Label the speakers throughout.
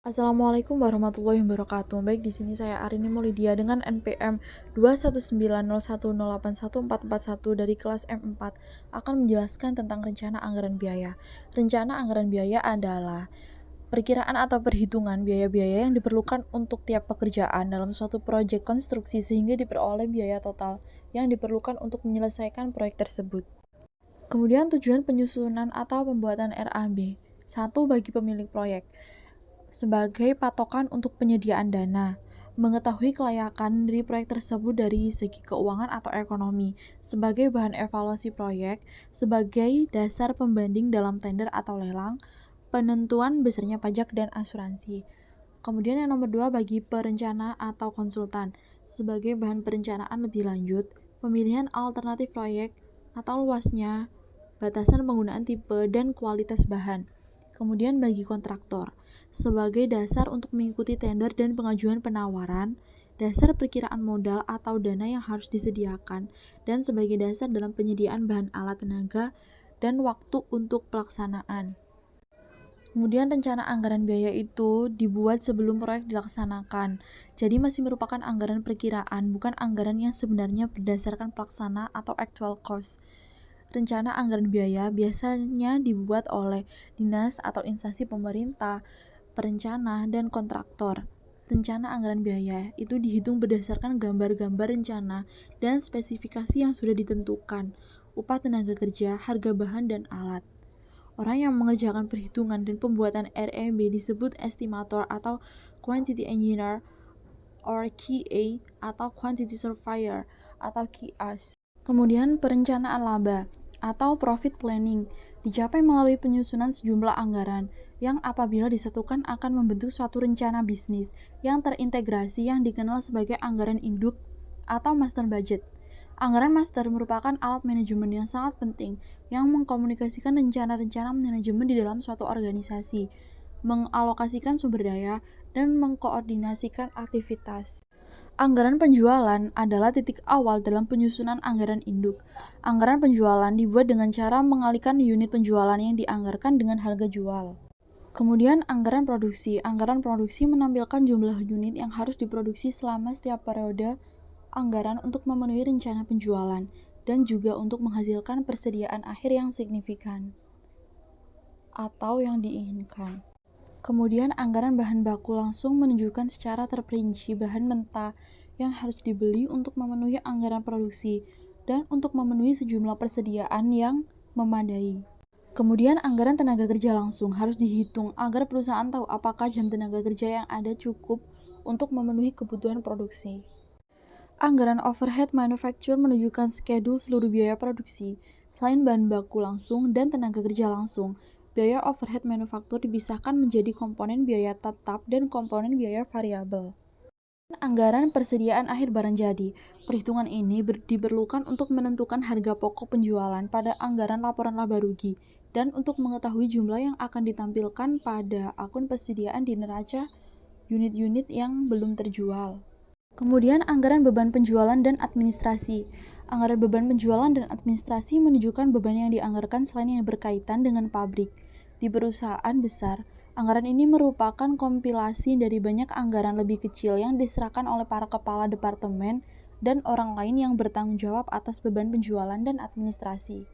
Speaker 1: Assalamualaikum warahmatullahi wabarakatuh. Baik, di sini saya Arini Maulidia dengan NPM 21901814441 dari kelas M4 akan menjelaskan tentang rencana anggaran biaya. Rencana anggaran biaya adalah perkiraan atau perhitungan biaya-biaya yang diperlukan untuk tiap pekerjaan dalam suatu proyek konstruksi sehingga diperoleh biaya total yang diperlukan untuk menyelesaikan proyek tersebut. Kemudian tujuan penyusunan atau pembuatan RAB. Satu, bagi pemilik proyek sebagai patokan untuk penyediaan dana, mengetahui kelayakan dari proyek tersebut dari segi keuangan atau ekonomi, sebagai bahan evaluasi proyek, sebagai dasar pembanding dalam tender atau lelang, penentuan besarnya pajak dan asuransi. Kemudian yang nomor 2, bagi perencana atau konsultan, sebagai bahan perencanaan lebih lanjut, pemilihan alternatif proyek atau luasnya, batasan penggunaan tipe dan kualitas bahan. Kemudian bagi kontraktor, sebagai dasar untuk mengikuti tender dan pengajuan penawaran, dasar perkiraan modal atau dana yang harus disediakan, dan sebagai dasar dalam penyediaan bahan alat tenaga dan waktu untuk pelaksanaan. Kemudian rencana anggaran biaya itu dibuat sebelum proyek dilaksanakan, jadi masih merupakan anggaran perkiraan, bukan anggaran yang sebenarnya berdasarkan pelaksana atau actual cost. Rencana anggaran biaya biasanya dibuat oleh dinas atau instansi pemerintah, perencana, dan kontraktor. Rencana anggaran biaya itu dihitung berdasarkan gambar-gambar rencana dan spesifikasi yang sudah ditentukan, upah tenaga kerja, harga bahan, dan alat. Orang yang mengerjakan perhitungan dan pembuatan RAB disebut estimator atau quantity engineer or QA atau quantity surveyor atau QS. Kemudian perencanaan laba atau profit planning dicapai melalui penyusunan sejumlah anggaran yang apabila disatukan akan membentuk suatu rencana bisnis yang terintegrasi yang dikenal sebagai anggaran induk atau master budget. Anggaran master merupakan alat manajemen yang sangat penting yang mengkomunikasikan rencana-rencana manajemen di dalam suatu organisasi, mengalokasikan sumber daya, dan mengkoordinasikan aktivitas. Anggaran penjualan adalah titik awal dalam penyusunan anggaran induk. Anggaran penjualan dibuat dengan cara mengalihkan unit penjualan yang dianggarkan dengan harga jual. Kemudian anggaran produksi. Anggaran produksi menampilkan jumlah unit yang harus diproduksi selama setiap periode anggaran untuk memenuhi rencana penjualan dan juga untuk menghasilkan persediaan akhir yang signifikan atau yang diinginkan. Kemudian anggaran bahan baku langsung menunjukkan secara terperinci bahan mentah yang harus dibeli untuk memenuhi anggaran produksi dan untuk memenuhi sejumlah persediaan yang memadai. Kemudian anggaran tenaga kerja langsung harus dihitung agar perusahaan tahu apakah jam tenaga kerja yang ada cukup untuk memenuhi kebutuhan produksi. Anggaran overhead manufacture menunjukkan schedule seluruh biaya produksi, selain bahan baku langsung dan tenaga kerja langsung. Biaya overhead manufaktur dipisahkan menjadi komponen biaya tetap dan komponen biaya variabel. Anggaran persediaan akhir barang jadi. Perhitungan ini diperlukan untuk menentukan harga pokok penjualan pada anggaran laporan laba rugi dan untuk mengetahui jumlah yang akan ditampilkan pada akun persediaan di neraca unit-unit yang belum terjual. Kemudian anggaran beban penjualan dan administrasi. Anggaran beban penjualan dan administrasi menunjukkan beban yang dianggarkan selain yang berkaitan dengan pabrik. Di perusahaan besar, anggaran ini merupakan kompilasi dari banyak anggaran lebih kecil yang diserahkan oleh para kepala departemen dan orang lain yang bertanggung jawab atas beban penjualan dan administrasi.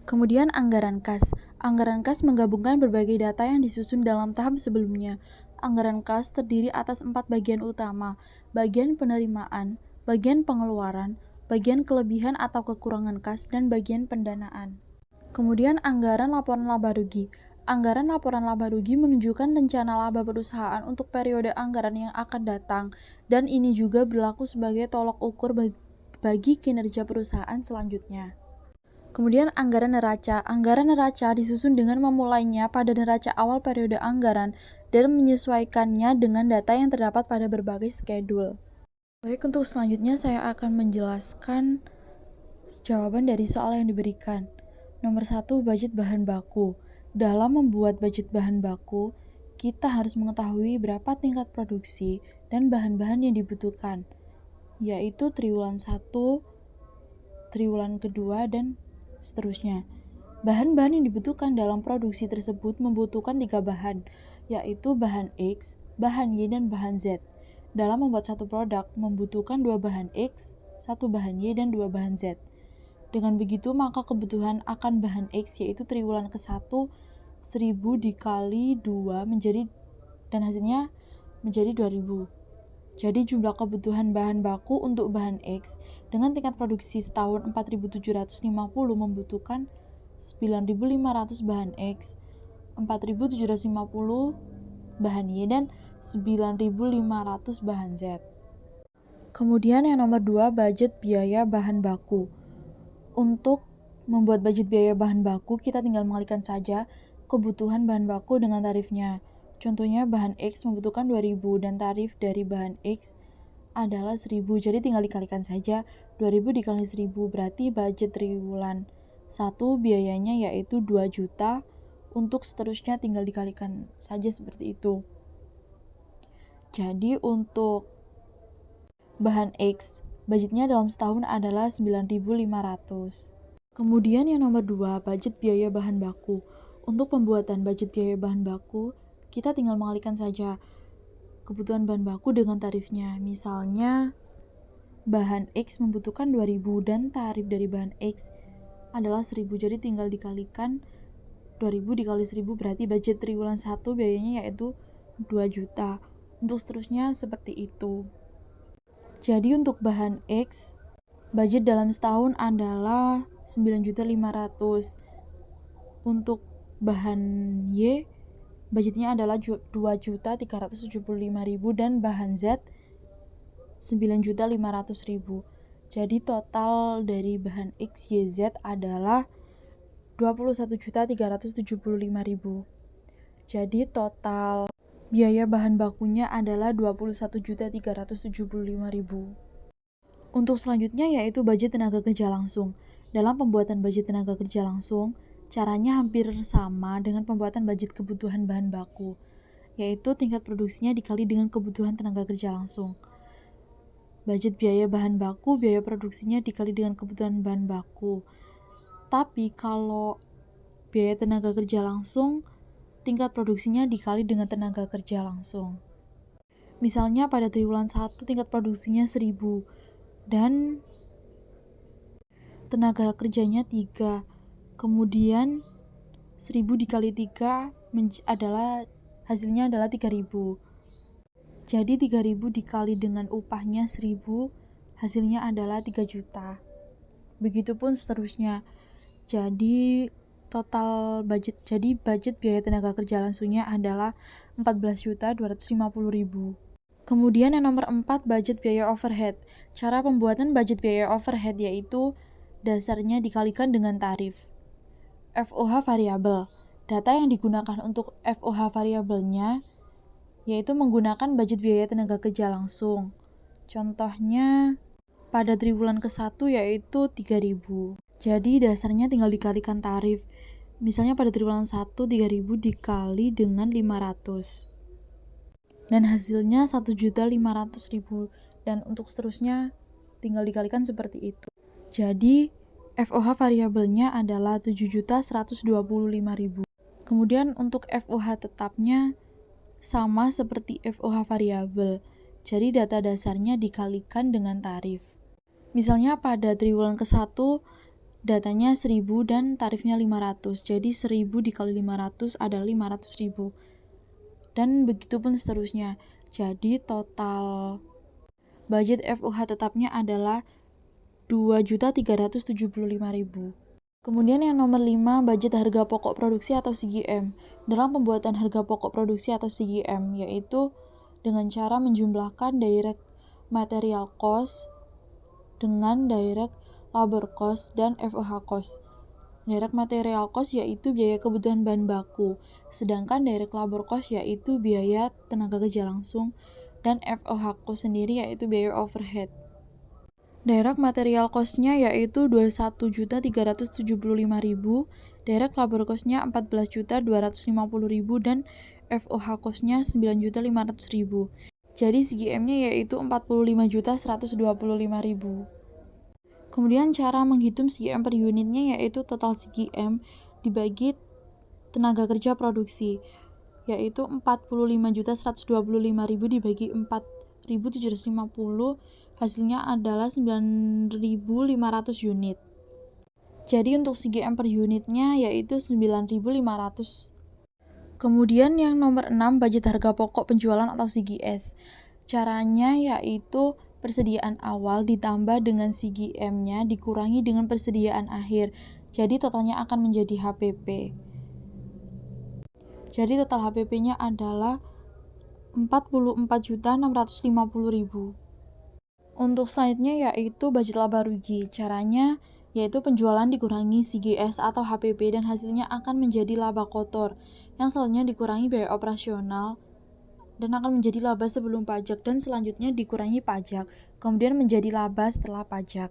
Speaker 1: Kemudian anggaran kas. Anggaran kas menggabungkan berbagai data yang disusun dalam tahap sebelumnya. Anggaran kas terdiri atas 4 bagian utama, bagian penerimaan, bagian pengeluaran, bagian kelebihan atau kekurangan kas, dan bagian pendanaan. Kemudian anggaran laporan laba rugi. Anggaran laporan laba rugi menunjukkan rencana laba perusahaan untuk periode anggaran yang akan datang, dan ini juga berlaku sebagai tolok ukur bagi kinerja perusahaan selanjutnya. Kemudian anggaran neraca. Anggaran neraca disusun dengan memulainya pada neraca awal periode anggaran dan menyesuaikannya dengan data yang terdapat pada berbagai schedule. Baik, untuk selanjutnya saya akan menjelaskan jawaban dari soal yang diberikan. Nomor 1, budget bahan baku. Dalam membuat budget bahan baku, kita harus mengetahui berapa tingkat produksi dan bahan-bahan yang dibutuhkan, yaitu triwulan 1, triwulan kedua, dan seterusnya. Bahan-bahan yang dibutuhkan dalam produksi tersebut membutuhkan 3 bahan, yaitu bahan X, bahan Y dan bahan Z. Dalam membuat satu produk membutuhkan 2 bahan X, 1 bahan Y, dan 2 bahan Z. Dengan begitu, maka kebutuhan akan bahan X yaitu triwulan ke-1 1000 dikali 2 dan hasilnya menjadi 2000. Jadi jumlah kebutuhan bahan baku untuk bahan X dengan tingkat produksi setahun 4750 membutuhkan 9500 bahan X, 4750 bahan Y, dan 9500 bahan Z. Kemudian yang nomor 2, budget biaya bahan baku. Untuk membuat budget biaya bahan baku, kita tinggal mengalihkan saja kebutuhan bahan baku dengan tarifnya. Contohnya bahan X membutuhkan 2000 dan tarif dari bahan X adalah 1000. Jadi tinggal dikalikan saja 2000 dikali 1000 berarti budget triwulan 1 biayanya yaitu 2 juta. Untuk seterusnya tinggal dikalikan saja seperti itu. Jadi untuk bahan X budgetnya dalam setahun adalah 9.500. Kemudian yang nomor 2, budget biaya bahan baku. Untuk pembuatan budget biaya bahan baku, kita tinggal mengalihkan saja kebutuhan bahan baku dengan tarifnya. Misalnya, bahan X membutuhkan 2000 dan tarif dari bahan X adalah 1000. Jadi tinggal dikalikan 2000 dikali 1000 berarti budget triwulan 1 biayanya yaitu 2 juta. Untuk seterusnya seperti itu. Jadi untuk bahan X, budget dalam setahun adalah 9.500.000. Untuk bahan Y, budgetnya adalah 2.375.000 dan bahan Z 9.500.000. Jadi total dari bahan X, Y, Z adalah 21.375.000. Jadi total biaya bahan bakunya adalah 21.375.000. Untuk selanjutnya yaitu budget tenaga kerja langsung. Dalam pembuatan budget tenaga kerja langsung, caranya hampir sama dengan pembuatan budget kebutuhan bahan baku, yaitu tingkat produksinya dikali dengan kebutuhan tenaga kerja langsung. Budget biaya bahan baku, biaya produksinya dikali dengan kebutuhan bahan baku. Tapi kalau biaya tenaga kerja langsung, tingkat produksinya dikali dengan tenaga kerja langsung. Misalnya pada triwulan 1 tingkat produksinya 1000 dan tenaga kerjanya 3. Kemudian 1000 dikali 3 hasilnya adalah 3000. Jadi 3000 dikali dengan upahnya 1000 hasilnya adalah 3 juta. Begitupun seterusnya. Jadi budget biaya tenaga kerja langsungnya adalah 14.250.000. Kemudian yang nomor 4, budget biaya overhead. Cara pembuatan budget biaya overhead yaitu dasarnya dikalikan dengan tarif. FOH variabel. Data yang digunakan untuk FOH variabelnya yaitu menggunakan budget biaya tenaga kerja langsung. Contohnya pada triwulan ke-1 yaitu 3.000. Jadi dasarnya tinggal dikalikan tarif. Misalnya pada triwulan 1 3.000 dikali dengan 500. Dan hasilnya 1.500.000 dan untuk seterusnya tinggal dikalikan seperti itu. Jadi FOH variabelnya adalah 7.125.000. Kemudian untuk FOH tetapnya sama seperti FOH variabel. Jadi data dasarnya dikalikan dengan tarif. Misalnya pada triwulan ke-1 datanya 1000 dan tarifnya 500. Jadi 1000 dikali 500 adalah 500.000. Dan begitupun seterusnya. Jadi total budget FOH tetapnya adalah 2.375.000. Kemudian yang nomor 5, budget harga pokok produksi atau CGM. Dalam pembuatan harga pokok produksi atau CGM yaitu dengan cara menjumlahkan direct material cost dengan direct labor cost dan FOH cost. Direct material cost yaitu biaya kebutuhan bahan baku, sedangkan direct labor cost yaitu biaya tenaga kerja langsung, dan FOH cost sendiri yaitu biaya overhead. Direct material cost-nya yaitu 21.375.000, direct labor cost-nya 14.250.000 dan FOH cost-nya 9.500.000. Jadi CGM-nya yaitu 45.125.000. Kemudian cara menghitung CGM per unitnya yaitu total CGM dibagi tenaga kerja produksi, yaitu 45.125.000 dibagi 4.750, hasilnya adalah 9.500 unit. Jadi untuk CGM per unitnya yaitu 9.500. Kemudian yang nomor 6, budget harga pokok penjualan atau CGS. Caranya yaitu persediaan awal ditambah dengan CGM-nya dikurangi dengan persediaan akhir. Jadi totalnya akan menjadi HPP. Jadi total HPP-nya adalah 44.650.000. Untuk selanjutnya yaitu budget laba rugi. Caranya yaitu penjualan dikurangi CGS atau HPP dan hasilnya akan menjadi laba kotor. Yang selanjutnya dikurangi biaya operasional dan akan menjadi laba sebelum pajak, dan selanjutnya dikurangi pajak, kemudian menjadi laba setelah pajak.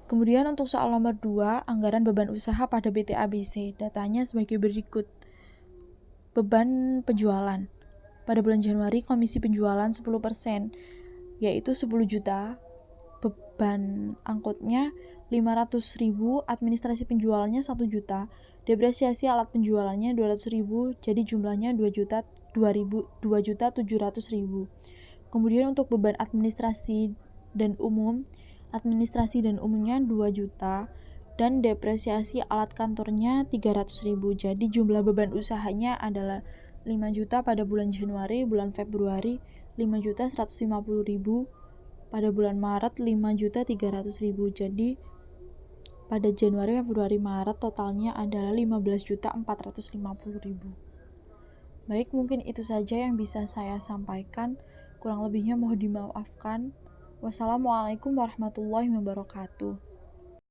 Speaker 1: Kemudian untuk soal nomor 2, anggaran beban usaha pada PT ABC. Datanya sebagai berikut. Beban penjualan. Pada bulan Januari komisi penjualan 10%, yaitu 10 juta. Beban angkutnya 500.000, administrasi penjualannya 1 juta, depresiasi alat penjualannya 200.000, jadi jumlahnya 2.700.000. Kemudian untuk beban administrasi dan umumnya 2 juta dan depresiasi alat kantornya 300.000. Jadi jumlah beban usahanya adalah 5 juta pada bulan Januari, bulan Februari 5.150.000, pada bulan Maret 5.300.000. Jadi pada Januari, Februari, Maret totalnya adalah 15.450.000. Baik, mungkin itu saja yang bisa saya sampaikan. Kurang lebihnya mohon dimaafkan. Wassalamualaikum warahmatullahi wabarakatuh.